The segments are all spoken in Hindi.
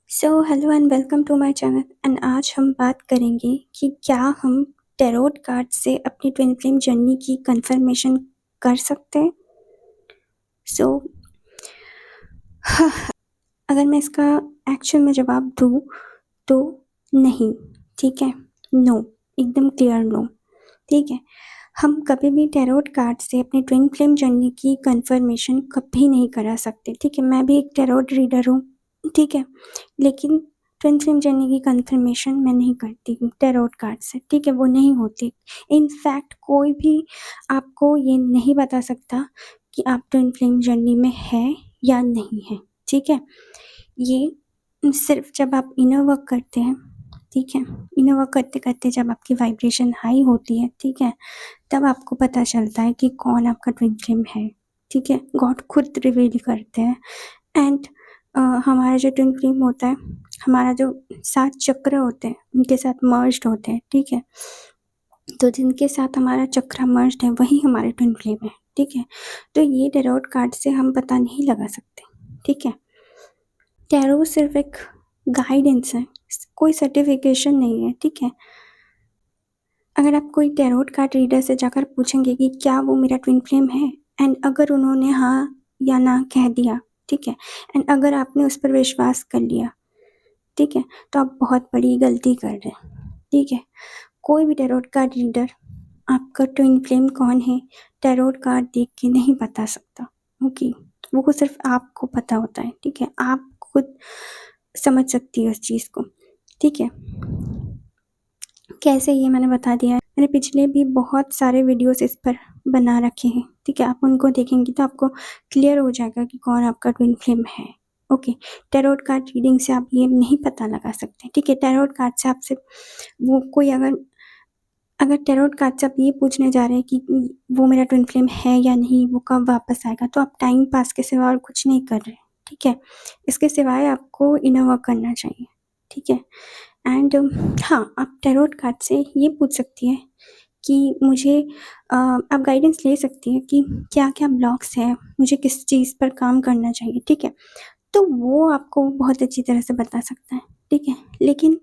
Hello and welcome to my channel and आज हम बात करेंगे कि क्या हम टैरोट कार्ड से अपनी ट्विन फ्लेम जर्नी की कंफर्मेशन कर सकते हैं। सो अगर मैं इसका एक्चुअल में जवाब दूँ तो नहीं, ठीक है, नो, एकदम क्लियर नो, ठीक है। हम कभी भी टैरोट कार्ड से अपनी ट्विन फ्लेम जर्नी की कंफर्मेशन कभी नहीं करा सकते, ठीक है। मैं भी एक टैरोट रीडर हूँ, ठीक है, लेकिन ट्विन फ्लेम जर्नी की कंफर्मेशन मैं नहीं करती हूँ टैरोट कार्ड से, ठीक है, वो नहीं होती। इनफैक्ट कोई भी आपको ये नहीं बता सकता कि आप ट्विन फ्लेम जर्नी में है या नहीं है, ठीक है। ये सिर्फ जब आप इनर वर्क करते हैं, ठीक है, इनर वर्क करते-करते जब आपकी वाइब्रेशन हाई होती है, ठीक है, तब आपको पता चलता है कि कौन आपका ट्विन फ्लेम है, ठीक है। गॉड खुद रिवील करते हैं एंड हमारा जो ट्विन फ्लेम होता है, हमारा जो 7 चक्र होते हैं, उनके साथ मर्ज्ड होते हैं, ठीक है। तो जिनके साथ हमारा चक्र मर्ज्ड है, वही हमारे ट्विन फ्लेम है, ठीक है। तो ये टैरोट कार्ड से हम पता नहीं लगा सकते, ठीक है। टैरो सिर्फ एक गाइडेंस है, कोई सर्टिफिकेशन नहीं है, ठीक है। अगर आप कोई टैरोट कार्ड रीडर से जाकर पूछेंगे कि क्या वो मेरा ट्विन फ्लेम है, एंड अगर उन्होंने हाँ या ना कह दिया, ठीक है, एंड अगर आपने उस पर विश्वास कर लिया, ठीक है, तो आप बहुत बड़ी गलती कर रहे हैं, ठीक है। कोई भी टैरोट कार्ड रीडर आपका ट्विन फ्लेम कौन है टैरोट कार्ड देख के नहीं बता सकता, ओके। वो सिर्फ आपको पता होता है, ठीक है, आप खुद समझ सकती है उस चीज़ को, ठीक है। कैसे, ये मैंने बता दिया है। मैंने पिछले भी बहुत सारे वीडियोस इस पर बना रखे हैं, ठीक है। आप उनको देखेंगे तो आपको क्लियर हो जाएगा कि कौन आपका ट्विन फ्लेम है, ओके। टैरोट कार्ड रीडिंग से आप ये नहीं पता लगा सकते, ठीक है। टैरोट कार्ड से आपसे वो कोई अगर टैरोट कार्ड से आप ये पूछने जा रहे हैं कि वो मेरा ट्विन फ्लेम है या नहीं, वो कब वापस आएगा, तो आप टाइम पास के सिवा और कुछ नहीं कर रहे, ठीक है। इसके सिवाय आपको इनर वर्क करना चाहिए, ठीक है। एंड हाँ, आप टैरोट कार्ड से ये पूछ सकती हैं कि मुझे आप गाइडेंस ले सकती हैं कि क्या-क्या ब्लॉक्स हैं, मुझे किस चीज़ पर काम करना चाहिए, ठीक है। तो वो आपको बहुत अच्छी तरह से बता सकता है, ठीक है। लेकिन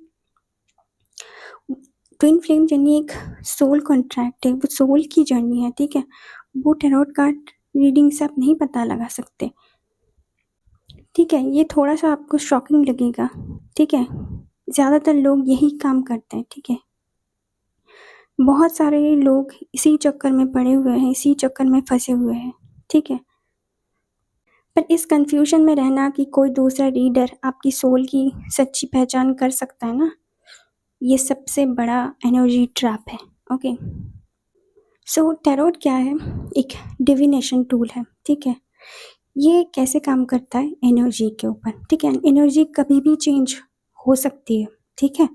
ट्विन फ्लेम जर्नी एक सोल कॉन्ट्रैक्ट है, वो सोल की जर्नी है, ठीक है। वो टैरोट कार्ड रीडिंग से आप नहीं पता लगा सकते, ठीक है। ये थोड़ा-सा आपको शॉकिंग लगेगा, ठीक है। ज़्यादातर लोग यही काम करते हैं, ठीक है। बहुत सारे लोग इसी चक्कर में पड़े हुए हैं, इसी चक्कर में फँसे हुए हैं, ठीक है। पर इस कन्फ्यूज़न में रहना कि कोई दूसरा रीडर आपकी सोल की सच्ची पहचान कर सकता है ना, ये सबसे बड़ा एनर्जी ट्रैप है, ओके। सो टैरोट क्या है? एक डिविनेशन टूल है, ठीक है। ये कैसे काम करता है? एनर्जी के ऊपर, ठीक है। एनर्जी कभी भी चेंज हो सकती है, ठीक है।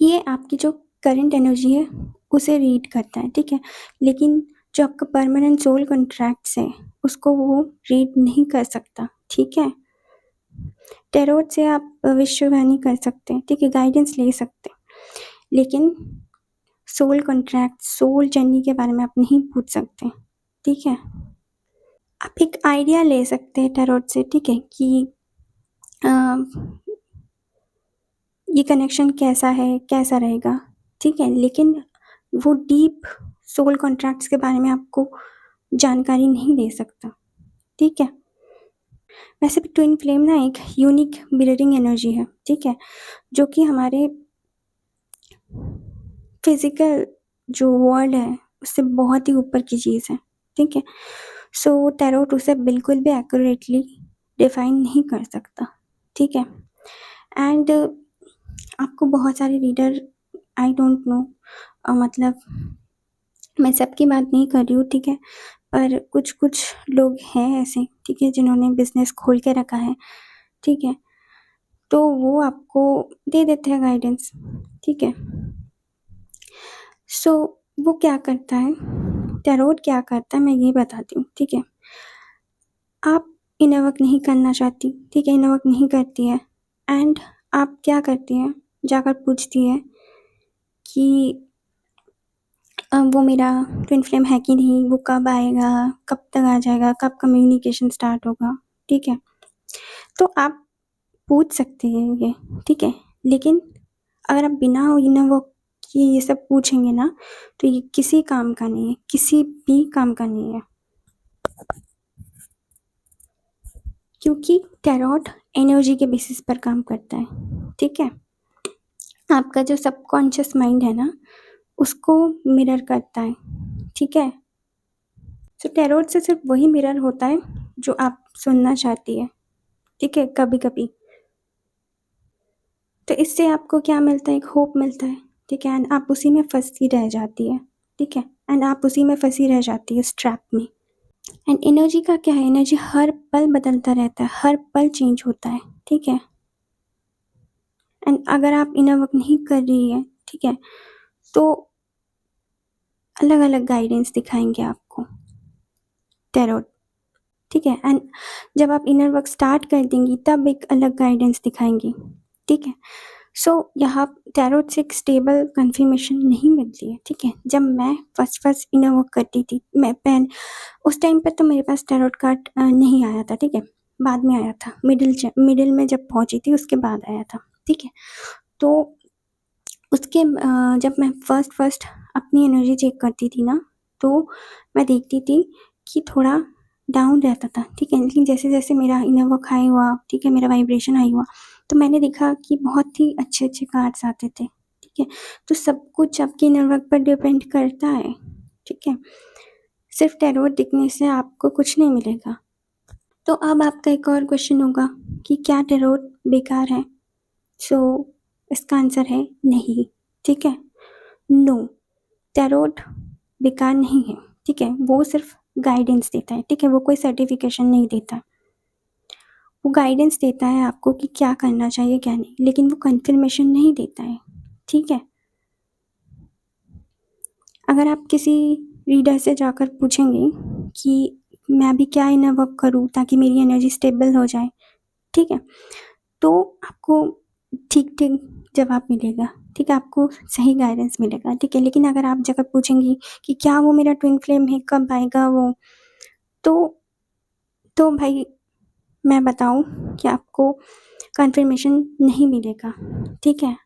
ये आपकी जो करंट एनर्जी है, उसे रीड करता है, ठीक है। लेकिन जो आपका परमानेंट सोल कॉन्ट्रैक्ट्स है, उसको वो रीड नहीं कर सकता, ठीक है। टैरोट से आप भविष्यवाणी कर सकते हैं, ठीक है, गाइडेंस ले सकते हैं, लेकिन सोल कॉन्ट्रैक्ट, सोल जर्नी के बारे में आप नहीं पूछ सकते, ठीक है। आप एक आइडिया ले सकते हैं टैरोट से, ठीक है, कि अ, ये कनेक्शन कैसा है, कैसा रहेगा, ठीक है। लेकिन वो डीप सोल कॉन्ट्रैक्ट्स के बारे में आपको जानकारी नहीं दे सकता, ठीक है। वैसे भी ट्विन फ्लेम ना एक यूनिक मिररिंग एनर्जी है, ठीक है, जो कि हमारे फिज़िकल जो वर्ल्ड है, उससे बहुत ही ऊपर की चीज़ है, ठीक है। सो टैरोट उसे बिल्कुल भी एक्यूरेटली डिफ़ाइन नहीं कर सकता, ठीक है। एंड आपको बहुत सारे रीडर, आई डोंट नो, मतलब मैं सबकी बात नहीं कर रही हूँ, ठीक है, पर कुछ लोग हैं ऐसे, ठीक है, जिन्होंने बिज़नेस खोल के रखा है, ठीक है, तो वो आपको दे देते हैं गाइडेंस, ठीक है। सो वो क्या करता है, टैरोट क्या करता है, मैं ये बताती हूँ, ठीक है। आप इनर वर्क नहीं करना चाहती, ठीक है, इनर वर्क नहीं करती है, एंड आप क्या करती हैं, जाकर पूछती है कि वो मेरा ट्विन फ्लेम है कि नहीं, वो कब आएगा, कब तक आ जाएगा, कब कम्युनिकेशन स्टार्ट होगा, ठीक है। तो आप पूछ सकते हैं ये, ठीक है, लेकिन अगर आप बिना इनर वर्क किए ये सब पूछेंगे ना, तो ये किसी काम का नहीं है, किसी भी काम का नहीं है, क्योंकि टैरोट एनर्जी के बेसिस पर काम करता है, ठीक है। आपका जो सबकॉन्शियस माइंड है ना, उसको मिरर करता है, ठीक है। सो टैरोट से सिर्फ वही मिरर होता है जो आप सुनना चाहती है, ठीक है, कभी कभी। तो इससे आपको क्या मिलता है, एक होप मिलता है, ठीक है, एंड आप उसी में फंसी रह जाती है, ठीक है, एंड आप उसी में फंसी रह जाती है, इस ट्रैप में। एंड एनर्जी का क्या है, एनर्जी हर पल बदलता रहता है, हर पल चेंज होता है, ठीक है। एंड अगर आप इनर वर्क नहीं कर रही है, ठीक है, तो अलग अलग गाइडेंस दिखाएंगे आपको टैरोट, ठीक है। एंड जब आप इनर वर्क स्टार्ट कर देंगी तब एक अलग गाइडेंस दिखाएंगी, ठीक है। सो यहाँ टैरोट से एक स्टेबल कन्फर्मेशन नहीं मिलती है, ठीक है। जब मैं फर्स्ट इनर वर्क करती थी, मैं उस टाइम पर तो मेरे पास टैरोट कार्ड नहीं आया था, ठीक है, बाद में आया था, मिडिल में जब पहुंची थी उसके बाद आया था, ठीक है। तो उसके जब मैं फर्स्ट अपनी एनर्जी चेक करती थी ना, तो मैं देखती थी कि थोड़ा डाउन रहता था, ठीक है, लेकिन जैसे जैसे मेरा इनर वर्क हाई हुआ, ठीक है, मेरा वाइब्रेशन हाई हुआ, तो मैंने देखा कि बहुत ही अच्छे अच्छे कार्ड्स आते थे, ठीक है। तो सब कुछ आपके इनर वर्क पर डिपेंड करता है, ठीक है, सिर्फ टैरोट दिखने से आपको कुछ नहीं मिलेगा। तो अब आपका एक और क्वेश्चन होगा कि क्या टैरोट बेकार है। सो इसका आंसर है नहीं, ठीक है, नो, टैरोट बेकार नहीं है, ठीक है, वो सिर्फ गाइडेंस देता है, ठीक है, वो कोई सर्टिफिकेशन नहीं देता, वो गाइडेंस देता है आपको कि क्या करना चाहिए क्या नहीं, लेकिन वो कंफर्मेशन नहीं देता है, ठीक है। अगर आप किसी रीडर से जाकर पूछेंगे कि मैं अभी क्या इनर वर्क करूँ ताकि मेरी एनर्जी स्टेबल हो जाए, ठीक है, तो आपको ठीक ठीक जवाब मिलेगा, ठीक है, आपको सही गाइडेंस मिलेगा, ठीक है। लेकिन अगर आप जाकर पूछेंगी कि क्या वो मेरा ट्विन फ्लेम है, कब आएगा वो, तो भाई मैं बताऊं कि आपको कंफर्मेशन नहीं मिलेगा, ठीक है,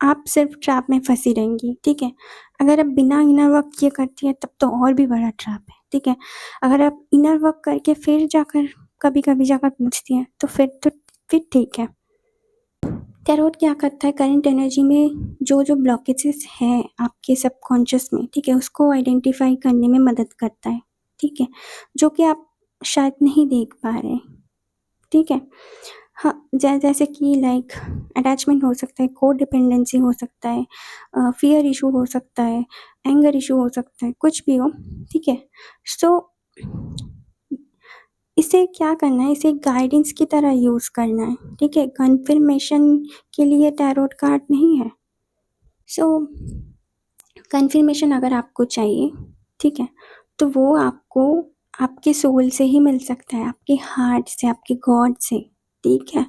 आप सिर्फ ट्रैप में फंसी रहेंगी, ठीक है। अगर आप बिना इनर वर्क किए करती है तब तो और भी बड़ा ट्रैप है, ठीक है। अगर आप इनर वर्क करके फिर जाकर कभी कभी जाकर पूछती हैं तो फिर ठीक है। टैरोट क्या करता है, करंट एनर्जी में जो जो ब्लॉकेजेस हैं आपके सबकॉन्शियस में, ठीक है, उसको आइडेंटिफाई करने में मदद करता है, ठीक है, जो कि आप शायद नहीं देख पा रहे, ठीक है। हाँ, जैसे कि लाइक अटैचमेंट हो सकता है, कोड डिपेंडेंसी हो सकता है, फियर इशू हो सकता है, एंगर इशू हो सकता है, कुछ भी हो, ठीक है। सो इसे क्या करना है, इसे गाइडेंस की तरह यूज़ करना है, ठीक है, कन्फर्मेशन के लिए टैरोट कार्ड नहीं है। सो कन्फर्मेशन अगर आपको चाहिए, ठीक है, तो वो आपको आपके सोल से ही मिल सकता है, आपके हार्ट से, आपके गॉड से, ठीक है।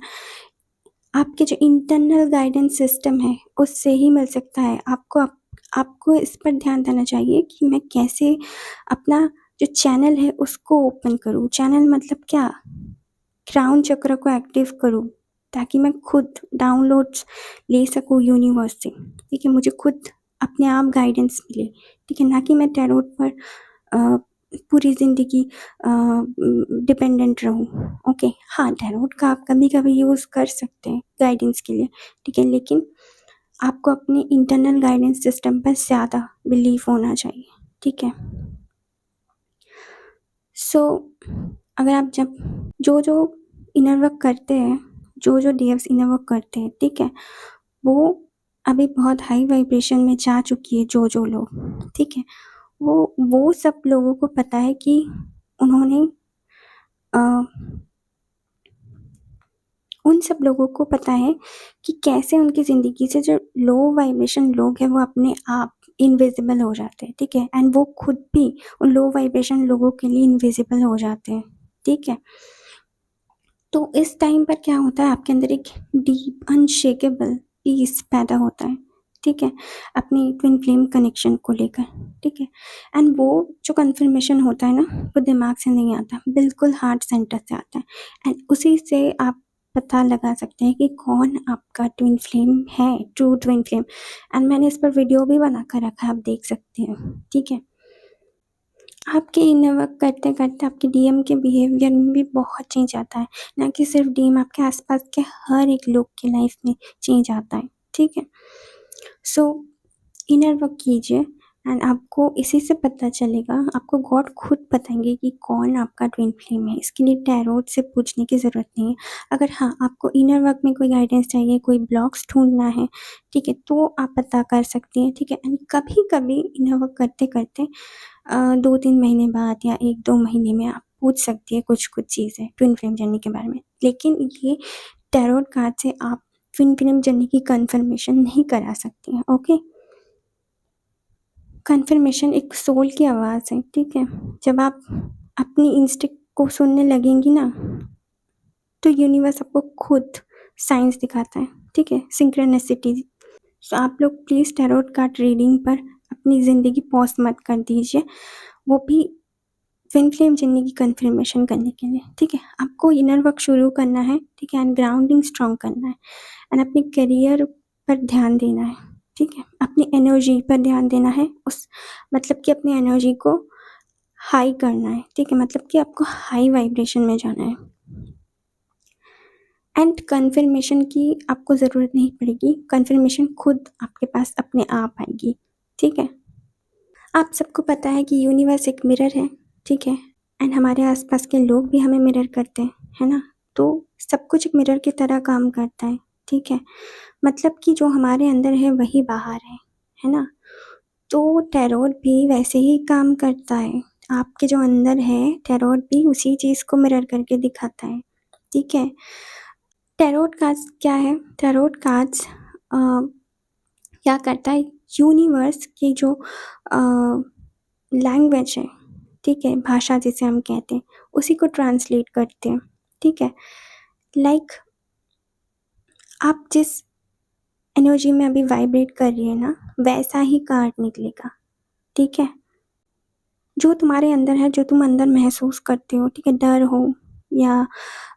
आपके जो इंटरनल गाइडेंस सिस्टम है उससे ही मिल सकता है। आपको इस पर ध्यान देना चाहिए कि मैं कैसे अपना जो चैनल है उसको ओपन करूँ। चैनल मतलब क्या, क्राउन चक्र को एक्टिव करूँ ताकि मैं खुद डाउनलोड्स ले सकूँ यूनिवर्स से, ठीक है, मुझे खुद अपने आप गाइडेंस मिले, ठीक है, ना कि मैं टैरोट पर पूरी ज़िंदगी डिपेंडेंट रहूँ। ओके, हाँ, टैरोट का आप कभी कभी यूज़ कर सकते हैं गाइडेंस के लिए, ठीक है, लेकिन आपको अपने इंटरनल गाइडेंस सिस्टम पर ज़्यादा बिलीव होना चाहिए, ठीक है। सो अगर आप जब जो इनर वर्क करते हैं, जो देव्स इनर वर्क करते हैं, ठीक है, वो अभी बहुत हाई वाइब्रेशन में जा चुकी है, जो लोग, ठीक है, वो सब लोगों को पता है कि उन्होंने उन सब लोगों को पता है कि कैसे उनकी ज़िंदगी से जो लो वाइब्रेशन लोग हैं वो अपने आप इनविजिबल हो जाते हैं, ठीक है, एंड वो खुद भी उन लो वाइब्रेशन लोगों के लिए इनविजिबल हो जाते हैं, ठीक है। तो इस टाइम पर क्या होता है, आपके अंदर एक डीप अनशेकेबल पीस पैदा होता है, ठीक है, अपनी ट्विन फ्लेम कनेक्शन को लेकर, ठीक है। एंड वो जो कन्फर्मेशन होता है ना, वो दिमाग से नहीं आता, बिल्कुल हार्ट सेंटर से आता है, एंड उसी से आप पता लगा सकते हैं कि कौन आपका ट्विन फ्लेम है, ट्रू ट्विन फ्लेम। एंड मैंने इस पर वीडियो भी बना कर रखा है, आप देख सकते हैं, ठीक है। आपके इनर वर्क करते-करते आपके डीएम के बिहेवियर में भी बहुत चेंज आता है, ना कि सिर्फ डीएम, आपके आसपास के हर एक लोग की लाइफ में चेंज आता है, ठीक है। सो इनर वर्क कीजिए एंड आपको इसी से पता चलेगा, आपको गॉड खुद बताएंगे कि कौन आपका ट्विन फ्लेम है। इसके लिए टैरोट से पूछने की ज़रूरत नहीं है। अगर हाँ, आपको इनर वर्क में कोई गाइडेंस चाहिए, कोई ब्लॉक्स ढूंढना है, ठीक है, तो आप पता कर सकती हैं, ठीक है। एंड कभी कभी इनर वर्क करते करते 2-3 महीने बाद या 1-2 महीने में आप पूछ सकती है कुछ-कुछ चीज़ें ट्विन फ्लेम जर्नी के बारे में। लेकिन ये टैरोट कार्ड से आप ट्विन फ्लेम जर्नी की कन्फर्मेशन नहीं करा सकती हैं, ओके? कन्फर्मेशन एक सोल की आवाज़ है, ठीक है? जब आप अपनी इंस्टिंक्ट को सुनने लगेंगी ना, तो यूनिवर्स आपको खुद साइंस दिखाता है, ठीक है? सिंक्रोनिसिटी। सो आप लोग प्लीज़ टैरोट कार्ड रीडिंग पर अपनी ज़िंदगी पॉज़ मत कर दीजिए, वो भी ट्विन फ्लेम जर्नी की कन्फर्मेशन करने के लिए, ठीक है। आपको इनर वर्क शुरू करना है, ठीक है, एंड ग्राउंडिंग स्ट्रॉन्ग करना है एंड अपने करियर पर ध्यान देना है, ठीक है। अपनी एनर्जी पर ध्यान देना है, उस मतलब कि अपनी एनर्जी को हाई करना है, ठीक है, मतलब कि आपको हाई वाइब्रेशन में जाना है। एंड कन्फर्मेशन की आपको ज़रूरत नहीं पड़ेगी, कन्फर्मेशन खुद आपके पास अपने आप आएगी, ठीक है। आप सबको पता है कि यूनिवर्स एक मिरर है, ठीक है, एंड हमारे आसपास के लोग भी हमें मिरर करते हैं, है ना? तो सब कुछ एक मिरर की तरह काम करता है, ठीक है। मतलब कि जो हमारे अंदर है वही बाहर है ना? तो टैरोट भी वैसे ही काम करता है। आपके जो अंदर है, टैरोट भी उसी चीज़ को मिरर करके दिखाता है, ठीक है। टैरोट कार्ड्स क्या है? टैरोट कार्ड्स क्या करता है, यूनिवर्स की जो लैंग्वेज है, ठीक है, भाषा जिसे हम कहते हैं, उसी को ट्रांसलेट करते हैं, ठीक है। लाइक आप जिस एनर्जी में अभी वाइब्रेट कर रही है ना, वैसा ही कार्ड निकलेगा, ठीक है। जो तुम्हारे अंदर है, जो तुम अंदर महसूस करते हो, ठीक है, डर हो या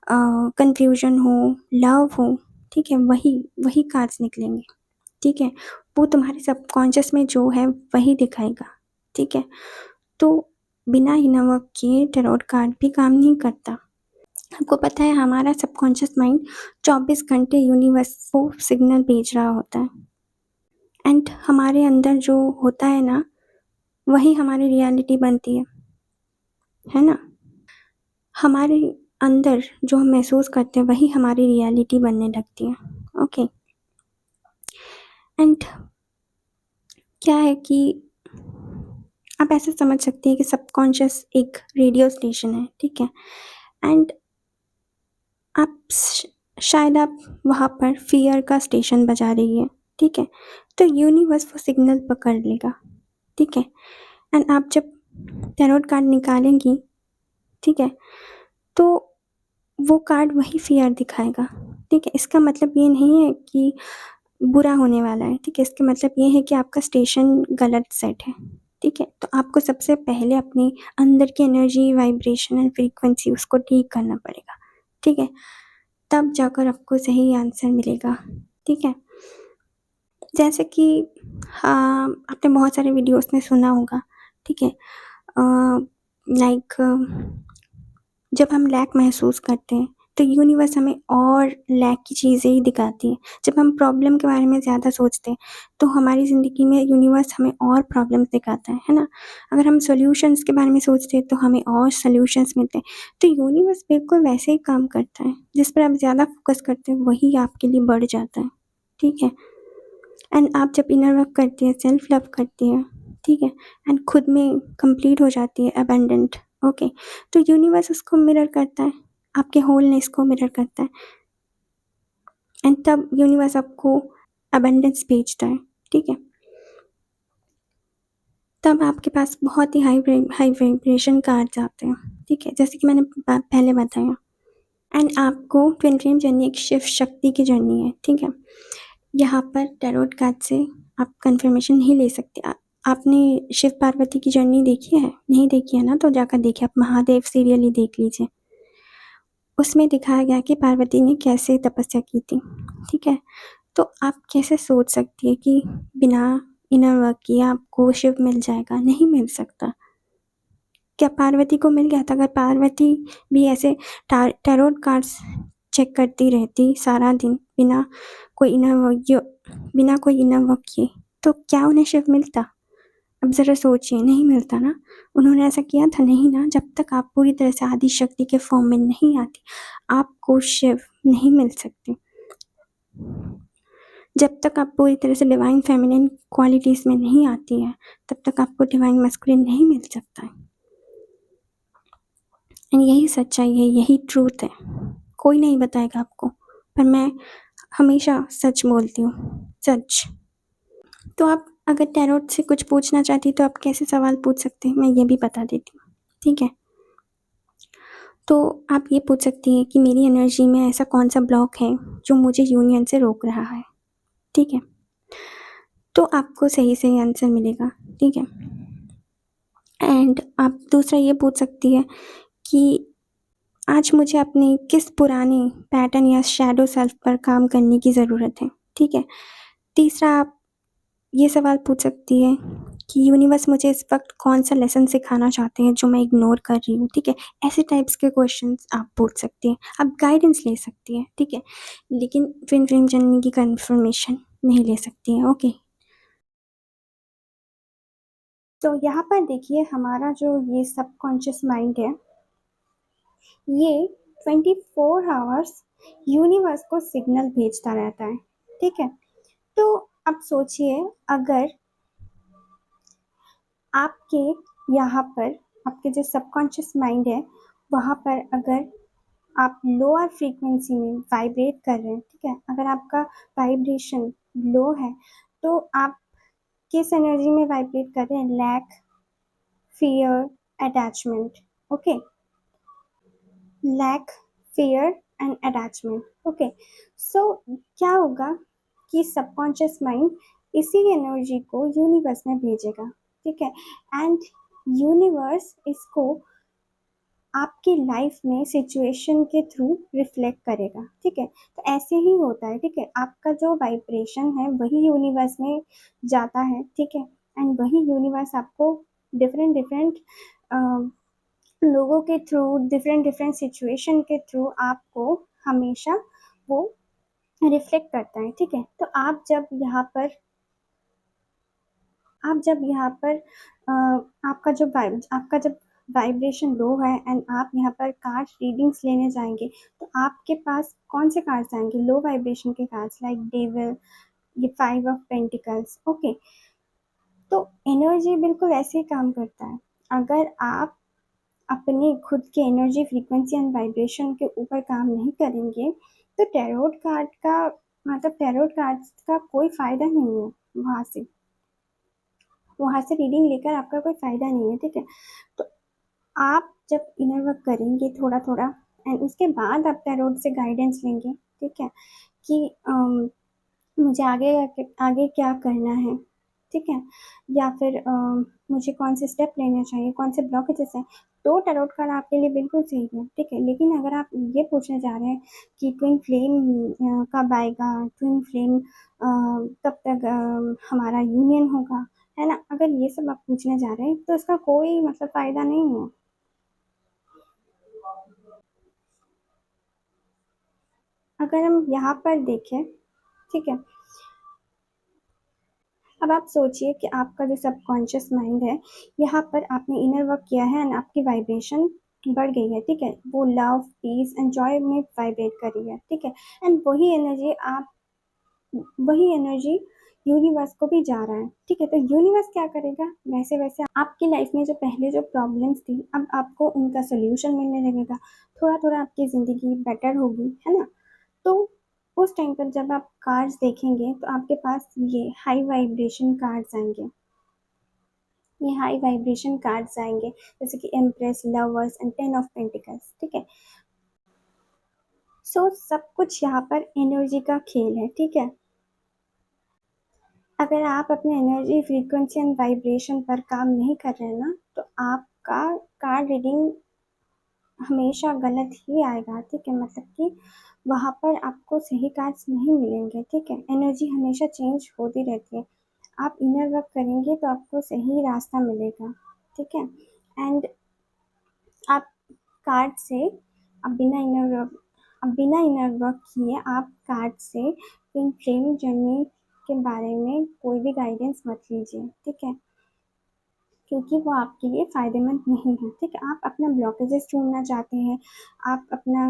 कन्फ्यूजन हो, लव हो, ठीक है, वही वही कार्ड्स निकलेंगे, ठीक है। वो तुम्हारे सबकॉन्शियस में जो है वही दिखाएगा, ठीक है। तो बिना इनर वर्क किए टैरोट कार्ड भी काम नहीं करता। आपको पता है हमारा सबकॉन्शियस माइंड 24 घंटे यूनिवर्स को सिग्नल भेज रहा होता है एंड हमारे अंदर जो होता है ना, वही हमारी रियलिटी बनती है ना? हमारे अंदर जो हम महसूस करते हैं वही हमारी रियलिटी बनने लगती है, ओके। एंड क्या है कि आप ऐसे समझ सकती हैं कि सबकॉन्शियस एक रेडियो स्टेशन है, ठीक है। एंड आप शायद आप वहाँ पर फ़ियर का स्टेशन बजा रही है, ठीक है। तो यूनिवर्स वो सिग्नल पकड़ लेगा, ठीक है। एंड आप जब टैरोट कार्ड निकालेंगी, ठीक है, तो वो कार्ड वही फ़ियर दिखाएगा, ठीक है। इसका मतलब ये नहीं है कि बुरा होने वाला है, ठीक है। इसका मतलब ये है कि आपका स्टेशन गलत सेट है, ठीक है। तो आपको सबसे पहले अपनी अंदर की एनर्जी, वाइब्रेशन एंड फ्रीक्वेंसी उसको ठीक करना पड़ेगा, ठीक है। तब जाकर आपको सही आंसर मिलेगा, ठीक है। जैसे कि हाँ, आपने बहुत सारे वीडियोज़ में सुना होगा, ठीक है। लाइक जब हम लैक महसूस करते हैं, तो यूनिवर्स हमें और लैक की चीज़ें ही दिखाती है। जब हम प्रॉब्लम के बारे में ज़्यादा सोचते हैं, तो हमारी ज़िंदगी में यूनिवर्स हमें और प्रॉब्लम्स दिखाता है ना? अगर हम सॉल्यूशंस के बारे में सोचते हैं, तो हमें और सॉल्यूशंस मिलते हैं। तो यूनिवर्स बिल्कुल वैसे ही काम करता है, जिस पर आप ज़्यादा फोकस करते हैं, वही आपके लिए बढ़ जाता है, ठीक है। एंड आप जब इनर वर्क करती हैं, सेल्फ लव करती हैं, ठीक है, एंड खुद में कंप्लीट हो जाती है, अबंडेंट, ओके, तो यूनिवर्स उसको मिरर करता है, आपके होलनेस को मिरर करता है एंड तब यूनिवर्स आपको अबंडेंस भेजता है, ठीक है। तब आपके पास बहुत ही हाई वाइब्रेशन कार्ड्स आते हैं, ठीक है, जैसे कि मैंने पहले बताया। एंड आपको ट्विन फ्लेम जर्नी एक शिव शक्ति की जर्नी है, ठीक है। यहाँ पर टैरोट कार्ड से आप कन्फर्मेशन नहीं ले सकते। आपने शिव पार्वती की जर्नी देखी है? नहीं देखी है ना, तो जाकर देखिए, आप महादेव सीरियल ही देख लीजिए। उसमें दिखाया गया कि पार्वती ने कैसे तपस्या की थी, ठीक है? तो आप कैसे सोच सकती है कि बिना इनर वर्क किए आपको शिव मिल जाएगा? नहीं मिल सकता। क्या पार्वती को मिल गया था? अगर पार्वती भी ऐसे टैरोट कार्ड्स चेक करती रहती सारा दिन बिना कोई इनर वर्क किए, तो क्या उन्हें शिव मिलता? अब ज़रा सोचिए, नहीं मिलता ना। उन्होंने ऐसा किया था नहीं ना। जब तक आप पूरी तरह से आदि शक्ति के फॉर्म में नहीं आती, आपको शिव नहीं मिल सकते। जब तक आप पूरी तरह से डिवाइन फेमिनिन क्वालिटीज़ में नहीं आती है, तब तक आपको डिवाइन मैस्कुलिन नहीं मिल सकता है। एंड यही सच्चाई है, यही ट्रूथ है। कोई नहीं बताएगा आपको, पर मैं हमेशा सच बोलती हूँ, सच। तो आप अगर टैरोट से कुछ पूछना चाहती तो आप कैसे सवाल पूछ सकते हैं, मैं ये भी बता देती हूँ, ठीक है? तो आप ये पूछ सकती हैं कि मेरी एनर्जी में ऐसा कौन सा ब्लॉक है जो मुझे यूनियन से रोक रहा है, ठीक है? तो आपको सही आंसर मिलेगा, ठीक है? एंड आप दूसरा ये पूछ सकती है कि आज मुझे अपने किस पुराने पैटर्न या शैडो सेल्फ पर काम करने की ज़रूरत है, ठीक है? तीसरा आप ये सवाल पूछ सकती है कि यूनिवर्स मुझे इस वक्त कौन सा लेसन सिखाना चाहते हैं जो मैं इग्नोर कर रही हूँ, ठीक है? ऐसे टाइप्स के क्वेश्चंस आप पूछ सकती हैं, आप गाइडेंस ले सकती हैं, ठीक है? लेकिन ट्विन फ्लेम जर्नी की कंफर्मेशन नहीं ले सकती हैं, ओके? तो यहाँ पर देखिए हमारा जो ये सबकॉन्शियस माइंड है, ये 24 आवर्स यूनिवर्स को सिग्नल भेजता रहता है, ठीक है? तो अब सोचिए, अगर आपके यहाँ पर आपके जो सबकॉन्शियस माइंड है, वहाँ पर अगर आप लोअर फ्रीक्वेंसी में वाइब्रेट कर रहे हैं, ठीक है? अगर आपका वाइब्रेशन लो है, तो आप किस एनर्जी में वाइब्रेट कर रहे हैं? Lack, fear, attachment, okay? Lack, fear and attachment, okay? So क्या होगा कि सबकॉन्शियस माइंड इसी एनर्जी को यूनिवर्स में भेजेगा, ठीक है? एंड यूनिवर्स इसको आपकी लाइफ में सिचुएशन के थ्रू रिफ्लेक्ट करेगा, ठीक है? तो ऐसे ही होता है, ठीक है? आपका जो वाइब्रेशन है वही यूनिवर्स में जाता है, ठीक है? एंड वही यूनिवर्स आपको डिफरेंट डिफरेंट लोगों के थ्रू, डिफरेंट डिफरेंट सिचुएशन के थ्रू आपको हमेशा वो रिफ्लेक्ट करता है, ठीक है? तो आप जब यहाँ पर आपका जब वाइब्रेशन लो है एंड आप यहाँ पर कार्ड रीडिंग्स लेने जाएंगे, तो आपके पास कौन से कार्ड्स आएंगे? लो वाइब्रेशन के कार्ड्स, लाइक डेविल, ये 5 ऑफ पेंटिकल्स, ओके? तो एनर्जी बिल्कुल ऐसे ही काम करता है। अगर आप अपने खुद के एनर्जी फ्रीक्वेंसी एंड वाइब्रेशन के ऊपर काम नहीं करेंगे, तो टैरोट कार्ड्स का कोई फ़ायदा नहीं है। वहाँ से रीडिंग लेकर आपका कोई फ़ायदा नहीं है, ठीक है? तो आप जब इनर वर्क करेंगे थोड़ा-थोड़ा एंड उसके बाद आप टैरोट से गाइडेंस लेंगे, ठीक है? कि मुझे आगे क्या करना है, ठीक है? या फिर मुझे कौन से स्टेप लेने चाहिए, कौन से ब्लॉकेजेस हैं, तो टैरोट कार्ड आपके लिए बिल्कुल सही है, ठीक है? लेकिन अगर आप ये पूछने जा रहे हैं कि ट्विन फ्लेम कब आएगा, ट्विन फ्लेम कब तक हमारा यूनियन होगा, है ना? अगर ये सब आप पूछने जा रहे हैं, तो इसका कोई मतलब फ़ायदा नहीं है। अगर हम यहाँ पर देखें, ठीक है? अब आप सोचिए कि आपका जो सबकॉन्शियस माइंड है, यहाँ पर आपने इनर वर्क किया है एंड आपकी वाइब्रेशन बढ़ गई है, ठीक है? वो लव, पीस एंड जॉय में वाइब्रेट कर रही है, ठीक है? एंड वही एनर्जी यूनिवर्स को भी जा रहा है, ठीक है? तो यूनिवर्स क्या करेगा? वैसे वैसे आपकी लाइफ में जो पहले जो प्रॉब्लम्स थी, अब आपको उनका सोल्यूशन मिलने लगेगा। थोड़ा थोड़ा आपकी ज़िंदगी बेटर होगी, है ना? तो उस टाइम पर जब आप कार्ड्स देखेंगे, तो आपके पास ये हाई वाइब्रेशन कार्ड्स आएंगे। ये हाई वाइब्रेशन कार्ड्स आएंगे, जैसे कि empress, lovers and 10 of pentacles, ठीक है? सो सब कुछ यहाँ पर एनर्जी का खेल है, ठीक है? अगर आप अपने एनर्जी फ्रीक्वेंसी एंड वाइब्रेशन पर काम नहीं कर रहे हैं ना, तो आपका कार्ड रीडिंग हमेशा गलत ही आएगा, ठीक है? मतलब कि वहाँ पर आपको सही कार्ड्स नहीं मिलेंगे, ठीक है? एनर्जी हमेशा चेंज होती रहती है। आप इनर वर्क करेंगे तो आपको सही रास्ता मिलेगा, ठीक है? एंड आप कार्ड से अब बिना इनर वर्क किए आप कार्ड से इन फ्लेम जर्नी के बारे में कोई भी गाइडेंस मत लीजिए, ठीक है? क्योंकि वो आपके लिए फ़ायदेमंद नहीं है, ठीक है? आप अपना ब्लॉकेजेस ढूँढना चाहते हैं, आप अपना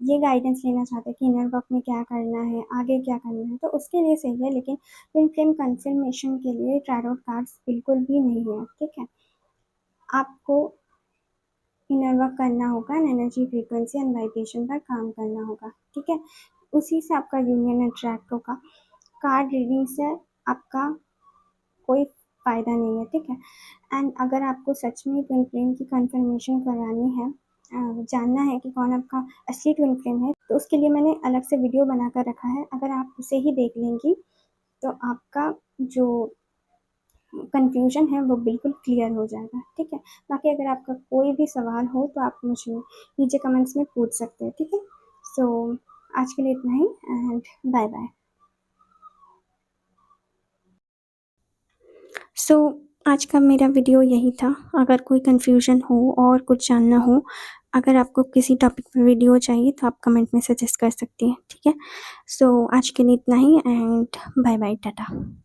ये गाइडेंस लेना चाहते हैं कि इनर वर्क में क्या करना है, आगे क्या करना है, तो उसके लिए सही है, लेकिन ट्विन फ्लेम कन्फर्मेशन के लिए टैरोट कार्ड्स बिल्कुल भी नहीं है, ठीक है? आपको इनर वर्क करना होगा and energy frequency and vibration पर काम करना होगा, ठीक है? उसी से आपका यूनियन अट्रैक्ट होगा। कार्ड रीडिंग से आपका कोई फ़ायदा नहीं है, ठीक है? एंड अगर आपको सच में ट्विन फ्लेम की कन्फर्मेशन करवानी है, जानना है कि कौन आपका असली ट्विन फ्लेम है, तो उसके लिए मैंने अलग से वीडियो बनाकर रखा है। अगर आप उसे ही देख लेंगी, तो आपका जो कन्फ्यूजन है वो बिल्कुल क्लियर हो जाएगा, ठीक है? बाकी अगर आपका कोई भी सवाल हो तो आप मुझे नीचे कमेंट्स में पूछ सकते हैं, ठीक है? सो आज के लिए इतना ही एंड बाय बाय। सो आज का मेरा वीडियो यही था। अगर कोई कन्फ्यूजन हो और कुछ जानना हो, अगर आपको किसी टॉपिक पर वीडियो चाहिए तो आप कमेंट में सजेस्ट कर सकती हैं, ठीक है? सो आज के लिए इतना ही एंड बाय बाय, टाटा।